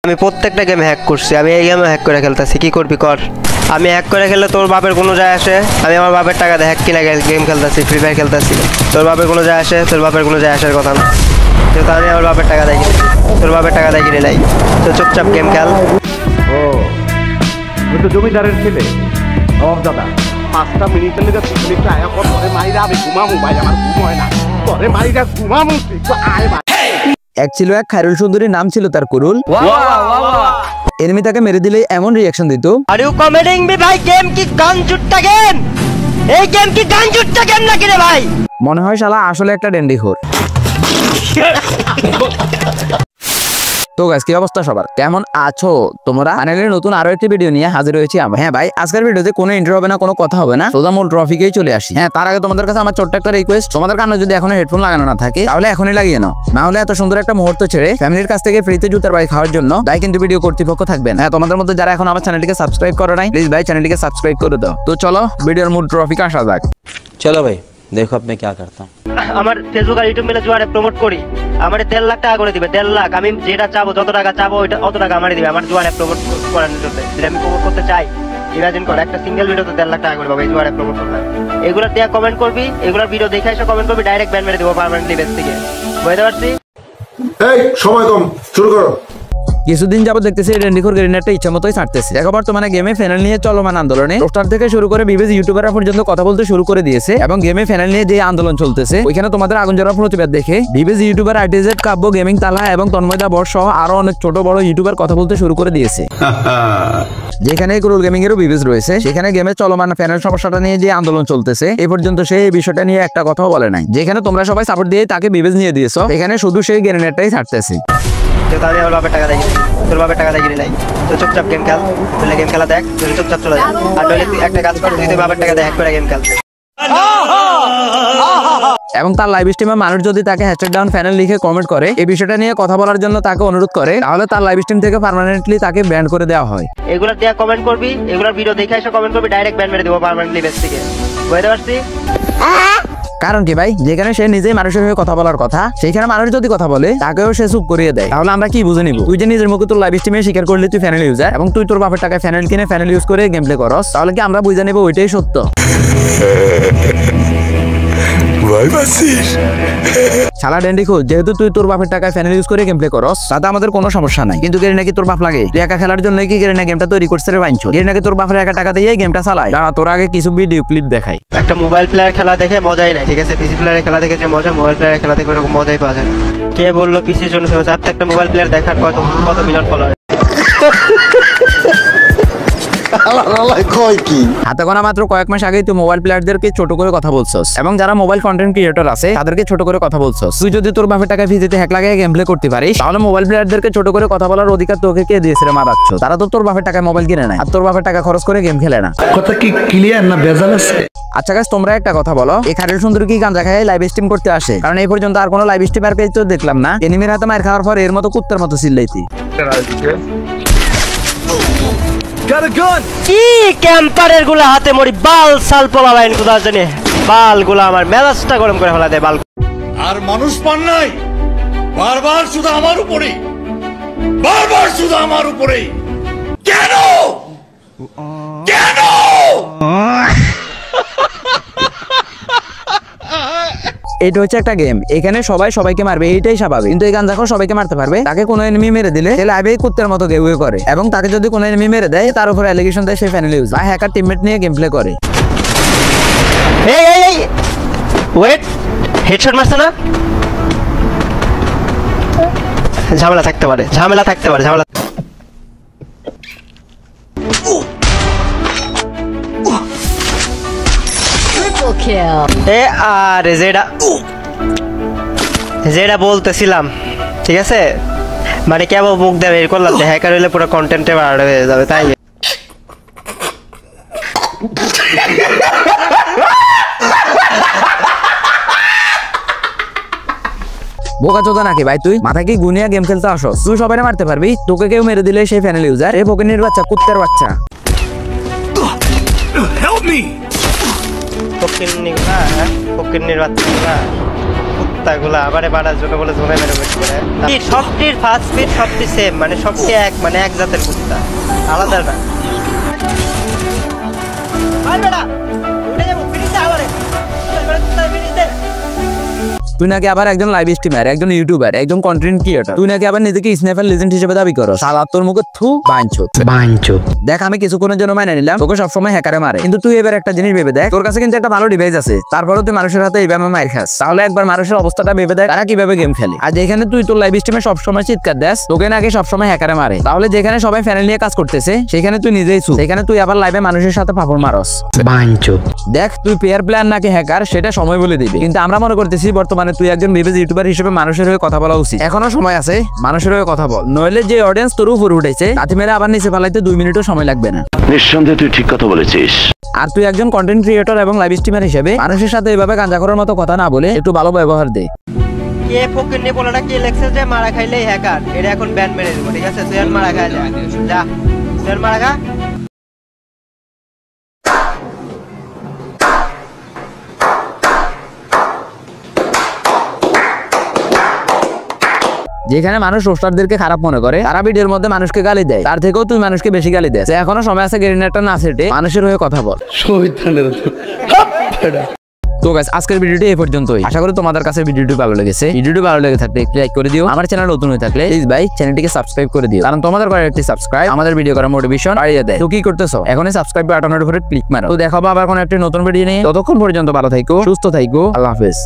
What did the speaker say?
আমি প্রত্যেকটা গেমে হ্যাক করছি, আমি এই গেমে হ্যাক করে খেলতেছি, কি করবি কর। আমি হ্যাক করে খেললে তোর বাপের কোনো যায় আসে? আমি আমার বাপের টাকা দিয়ে হ্যাক কিনা গেম খেলতেছি, ফ্রি ফায়ার খেলতেছি, তোর বাপের কোনো যায় আসে? তোর বাপের কোনো যায় আসার কথা না, যেহেতু আমি আমার বাপের টাকা দেয় কিনি, তোর বাপের টাকা দেয় কিনে নাই, তো চুপচাপ গেম খেল। ও তুই তো জমিদারের ছেলে দাদা, 5টা মিনিটের লেগে তুই একটু আয়া কর, তোরে মাইরা আমি ঘুমামু ভাই, আমার ঘুম হয় না, তোরে মাইরা ঘুমামু, একটু আয় ভাই। এক ছিল এক খায়রুল সুন্দরীর নাম ছিল তার কুরুল। এনিমি তাকে মেরে দিলে এমন রিঅ্যাকশন দিত। আর ইউ কমেডিং মি ভাই? গেম কি গানজুট্টা গেম? এই গেম কি গানজুট্টা গেম নাকি রে ভাই? মনে হয় শালা আসলে একটা ডেন্ডিখোর। তো গাইস কি অবস্থা সবার, কেমন আছো তোমরা? ফাইনালি নতুন আরো একটি ভিডিও নিয়ে হাজির হয়েছি আমি। হ্যাঁ ভাই, আজকের ভিডিওতে কোনো ইন্ট্রো হবে না, কোনো কথা হবে না, সোজা মূল টপিকেই চলে আসি। হ্যাঁ, তার আগে তোমাদের কাছে আমার ছোট্ট একটা রিকোয়েস্ট, তোমাদের কানে যদি এখনো হেডফোন লাগানো না থাকে তাহলে এখনই লাগিয়ে নাও, না হলে এত সুন্দর একটা মুহূর্ত ছেড়ে ফ্যামিলির কাছ থেকে ফ্রিতে জুতার বাড়ি খাওয়ার জন্য ভাই কিন্তু ভিডিও কর্তৃপক্ষ থাকবেন। হ্যাঁ, তোমাদের মধ্যে যারা এখন আমার চ্যানেলটিকে সাবস্ক্রাইব করো নাই, প্লিজ ভাই চ্যানেলটিকে সাবস্ক্রাইব করে দাও। তো চলো ভিডিওর মূল টপিকে আসা যাক। चलो भाई देखो अब मैं क्या करता हूँ। আমার ফেসবুক আর ইউটিউব মিলে জুয়ারে প্রমোট করি, আমার 1.5 লাখ টাকা করে দিবে, 1.5 লাখ। আমি যেটা চাবো, যত টাকা চাবো ওইটা অত টাকা আমারই দিবে, আমার জুয়ারে প্রমোট করানোর জন্য, যেটা আমি প্রমোট করতে চাই। ইমাজিন কর, একটা সিঙ্গেল ভিডিওতে 1.5 লাখ টাকা করে পাবো এই জুয়ারে প্রমোট করতে। এগুলো দিয়ে কমেন্ট করবি, এগুলোর ভিডিও দেখে এসে কমেন্ট করবি, ডাইরেক্ট ব্যান মেরে দেবো পার্মানেন্টলি বেস থেকে, বুঝতে পারছি? এই সময় কম, শুরু করো। কিছুদিন যাবত দেখতেছি ডেন্ডিখোর গেরিনারটা ইচ্ছা মতোই ছাড়তেছে। দেখো বর্তমানে গেমে ফ্যানেল নিয়ে চলমান আন্দোলনে পোস্টার থেকে শুরু করে বিবেজ ইউটিউবাররা পর্যন্ত কথা বলতে শুরু করে দিয়েছে, এবং গেমে ফ্যানেল নিয়ে যে আন্দোলন চলতেছে ওইখানে তোমাদের আগুন জ্বালা প্রতিবাদ দেখে বিবেজ ইউটিউবার আর্টিজেট কাব্য গেমিং তালা এবং তন্ময়দা বর্ষ সহ আরো অনেক ছোট বড় ইউটিউবার কথা বলতে শুরু করে দিয়েছে। যেখানে কুরুল গেমিং এরও বিবেজ রয়েছে, সেখানে গেমে চলমান ফ্যানেল সমস্যাটা নিয়ে যে আন্দোলন চলতেছে এ পর্যন্ত সেই বিষয়টা নিয়ে একটা কথাও বলে নাই। যেখানে তোমরা সবাই সাপোর্ট দিয়ে তাকে বিবেজ নিয়ে দিয়েছো, এখানে শুধু সেই গেরিনারটাই ছাড়তেছে। যেহেতু আমি আমার বাপের টাকা দেয় কিনি, তোর বাপের টাকা দেয় কিনে নাই, তো চুপচাপ গেম খেল। তাহলে গেম খেলা দেখ, তুই চুপচাপ চলে যা। আর নইলে তুই একটা কাজ কর, তুই তোর বাপের টাকা দেয় হ্যাক করে গেম খেল। এবং তার লাইভ স্ট্রিমে মানুষ যদি তাকে হ্যাশট্যাগ ডাউন ফ্যানেল লিখে কমেন্ট করে এই বিষয়টা নিয়ে কথা বলার জন্য তাকে অনুরোধ করে, তাহলে তার লাইভ স্ট্রিম থেকে পার্মানেন্টলি তাকে ব্যান করে দেওয়া হয়। এগুলো দিয়ে কমেন্ট করবি, এগুলোর ভিডিও দেখে এসে কমেন্ট করবি, ডাইরেক্ট ব্যান মেরে দেবো পার্মানেন্টলি বেস থেকে, বুঝতে পারছি? কারণ কি ভাই, যেখানে সে নিজেই মানুষের হয়ে কথা বলার কথা, সেখানে মানুষ যদি কথা বলে তাকেও সে চুপ করিয়ে দেয়, তাহলে আমরা কি বুঝে নিব? তুই যে নিজের মুখে তোর লাইভ স্ট্রিমে স্বীকার করলে তুই ফ্যানেল ইউজার এবং তুই তোর বাপের টাকায় ফ্যানেল কিনে ফ্যানেল ইউজ করে গেম প্লে করস, তাহলে কি আমরা বুঝে নেব ওইটাই সত্য? শালা ডেন্ডিখোর, যেহেতু তুই তোর বাপের টাকায় ফ্যানেল ইউজ করে গেম প্লে করস তাতে আমাদের কোনো সমস্যা নাই, কিন্তু গেরিনা কি তোর বাপ লাগে? তুই একা খেলার জন্য কি গেরিনা গেমটা তৈরি করছে রে বাইনছো? গেরিনা কি তোর বাপের একা টাকা দিয়ে গেমটা চালায়? দাঁড়া তোর আগে কিছু ভিডিও ক্লিপ দেখাই। একটা মোবাইল প্লেয়ার খেলা দেখে মজাই নাই, ঠিক আছে? পিসি প্লেয়ারের খেলা দেখে যে মজা, মোবাইল প্লেয়ারের খেলা দেখে ওরকম মজাই পাওয়া যায়। কে বললো পিসির জন্য ফেমাস? আপনি একটা মোবাইল প্লেয়ার দেখার কত মিলিয়ন ফলোয়ার। হাতে গোনা মাত্র কয়েক মাস আগেই তুই মোবাইল প্লেয়ারদেরকে ছোট করে কথা বলছস, এবং যারা মোবাইল কন্টেন্ট ক্রিয়েটর আছে তাদেরকে ছোট করে কথা বলছস। তুই যদি তোর বাপের টাকায় ভিজিতে হ্যাক লাগিয়ে গেম প্লে করতে পারিস, তাহলে মোবাইল প্লেয়ারদেরকে ছোট করে কথা বলার অধিকার তোকে কে দিয়েছে রে মারাচ্ছ? তারা তো তোর বাপের টাকায় মোবাইল কিনে নেয় আর তোর বাপের টাকা খরচ করে গেম খেলে না। কথা কি ক্লিয়ার না ভেজাল আছে? আচ্ছা গাইস, তোমরা একটা কথা বলো, এই খায়রুল সুন্দরী কি গাঁজা খায় লাইভ স্ট্রিম করতে আসে? কারণ এই পর্যন্ত আর কোনো লাইভ স্ট্রিমার পেজ তো দেখলাম না এনিমির হাতে মার খাওয়ার পর এর মতো কুত্তার মতো চিল্লাইতি। কি ক্যাম্পারের গুলা হাতে মরি বাল সাল পোলা লাইন কোথা জানি, বাল গুলা আমার মেজাজটা গরম করে ফেলা দেয়। বাল আর মানুষ পান নাই, বারবার শুধু আমার উপরেই, বারবার শুধু আমার উপরেই, কেন কেন? এটা হচ্ছে একটা গেম, এখানে সবাই সবাইকে মারবে, এইটাই স্বাভাবিক। কিন্তু এই গান যখন সবাইকে মারতে পারবে, তাকে কোনো এনিমি মেরে দিলে সে লাইভে কুত্তার মতো গেউ করে, এবং তাকে যদি কোনো এনিমি মেরে দেয় তার উপর অ্যালিগেশন দেয় সে ফ্যানেল ইউজ বা হ্যাকার টিমমেট নিয়ে গেম প্লে করে। এই ওয়েট, হেডশট মারছে না? ঝামেলা থাকতে পারে, ঝামেলা থাকতে পারে, ঝামেলা। আরে যেটা বলতেছিলাম, ঠিক আছে? মানে কেবল মুখ দেবে বের করলাম যে হ্যাকার হইলে পুরো কন্টেন্টে বার হয়ে যাবে, তাই বোকা চোদা নাকি ভাই? তুই মাথা কি গুনিয়া গেম খেলতে আসো? তুই সবাই মারতে পারবি, তোকে কেউ মেরে দিলে সেই ফ্যানেল ইউজার। এ ফকিন্নির বাচ্চা, কুত্তার বাচ্চা। ফকিন্নির বাচ্চা কথাগুলো আমারে বাড়ার জন্য বলে জোনে মেরে করে সবটির ফার্স্ট স্পিড সবটি সেম, মানে সবটি এক, মানে এক জাতের কুত্তা, আলাদা না। তুই নাকি আবার একজন লাইভ স্ট্রিমার, একজন ইউটিউবার, একজন কন্টেন্ট ক্রিয়েটর, তুই নাকি আবার নিজেকে স্ন্যাপার লেজেন্ড হিসেবে দাবি করো। সালা তোর মুখে থু বাঞ্চোত। দেখ আমি কিছুক্ষণের জন্য মাইনে নিলাম তোকে সবসময় হ্যাকারে মারে, কিন্তু তুই এবার একটা জিনিস ভেবে দেখ, তোর কাছে কিন্তু একটা ভালো ডিভাইস আছে, তারপরেও তুই মানুষের হাতে এইভাবে মাইর খাস। তাহলে একবার মানুষের অবস্থাটা ভেবে দেখ তারা কিভাবে গেম খেলে। আর যেখানে তুই তোর লাইভ স্ট্রিমে সবসময় চিৎকার দেস, তোকে নাকি সবসময় হ্যাকারে মারে, তাহলে যেখানে সবাই ফ্যানেল নিয়ে কাজ করতেছে সেখানে তুই নিজেই চুপ, সেখানে তুই আবার লাইভে মানুষের সাথে ফাপড় মারস। দেখ তুই পেয়ার প্লেয়ার নাকি হ্যাকার সেটা সময় বলে দিবি, কিন্তু আমরা মনে করতেছি বর্তমানে তুই একজন বিবেজ ইউটিউবার হিসেবে মানুষের হয়ে কথা বলা উচিত। এখনো সময় আছে, মানুষের হয়ে কথা বল, নইলে যে অডিয়েন্স তোর উপর উঠেছে তাতে মেরে আবার নিচে ফেলাইতে 2 মিনিটও সময় লাগবে না। নিঃসন্দেহে তুই ঠিক কথা বলেছিস। আর তুই একজন কন্টেন্ট ক্রিয়েটর এবং লাইভ স্ট্রিমার হিসেবে মানুষের সাথে এভাবে গাঁজা করার মতো কথা না বলে একটু ভালো ব্যবহার দে। কে ফকির নিয়ে বলে না কে লেখছে যে মারা খাইলেই হ্যাকার, এটা এখন ব্যান মেরে দেবো, ঠিক আছে? তুই মারা খাই যা, তুই মারা খা। যেখানে মানুষ রোস্টারদেরকে খারাপ মনে করে, তারা ভিডিওর মধ্যে মানুষকে গালি দেয়, তার থেকেও তুই মানুষকে বেশি গালি দেয়। এখনো সময় আছে গ্রেনেডটা না সেটে মানুষের হয়ে কথা বল। তো গাইস আজকের ভিডিওটি এই পর্যন্তই। আশা করি তোমাদের কাছে ভিডিওটি ভালো লেগেছে। ভিডিওটি ভালো লেগে থাকলে একটু লাইক করে দিও। আমার চ্যানেল নতুন হয়ে থাকলে প্লিজ ভাই চ্যানেলটিকে সাবস্ক্রাইব করে দিও, কারণ তোমাদের করার একটি সাবস্ক্রাইব আমাদের ভিডিও করার মোটিভেশন বাড়িয়ে দেয়। তো কি করতেছো? এখনই সাবস্ক্রাইব বাটনের উপরে ক্লিক মারো। তো দেখাবো আবার কোন একটা নতুন ভিডিও নিয়ে। ততক্ষণ পর্যন্ত ভালো থাকো, সুস্থ থাকো, আল্লাহ হাফেজ।